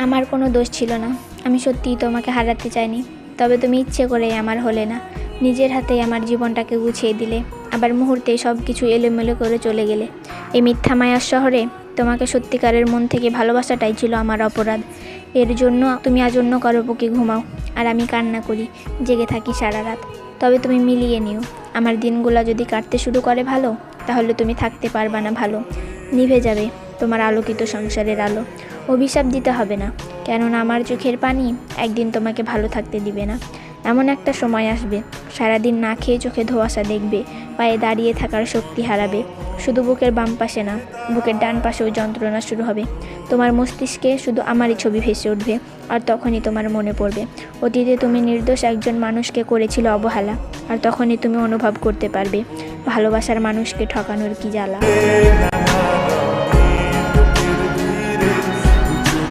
আমার কোনো দোষ ছিল না, আমি সত্যিই তোমাকে হারাতে চাইনি, তবে তুমি ইচ্ছে করেই আমার হলে না। নিজের হাতেই আমার জীবনটাকে গুছিয়ে দিলে, আবার মুহূর্তেই সব কিছু এলোমেলো করে চলে গেলে। এই মিথ্যা মায়ার শহরে তোমাকে সত্যিকারের মন থেকে ভালোবাসাটাই ছিল আমার অপরাধ। এর জন্য তুমি আজ অন্য কারো বুকে ঘুমাও, আর আমি কান্না করি, জেগে থাকি সারা রাত। তবে তুমি মিলিয়ে নিও, আমার দিনগুলো যদি কাটতে শুরু করে ভালো, তাহলে তুমি থাকতে পারবা না ভালো। নিভে যাবে তোমার আলোকিত সংসারের আলো। অভিশাপ দিতে হবে না, কেননা আমার চোখের পানি একদিন তোমাকে ভালো থাকতে দিবে না। এমন একটা সময় আসবে, সারাদিন না খেয়ে চোখে ধোঁয়াশা দেখবে, পায়ে দাঁড়িয়ে থাকার শক্তি হারাবে। শুধু বুকের বাম পাশে না, বুকের ডান পাশেও যন্ত্রণা শুরু হবে। তোমার মস্তিষ্কে শুধু আমারই ছবি ভেসে উঠবে, আর তখনই তোমার মনে পড়বে অতীতে তুমি নির্দোষ একজন মানুষকে করেছিল অবহেলা। আর তখনই তুমি অনুভব করতে পারবে ভালোবাসার মানুষকে ঠকানোর কি জ্বালা।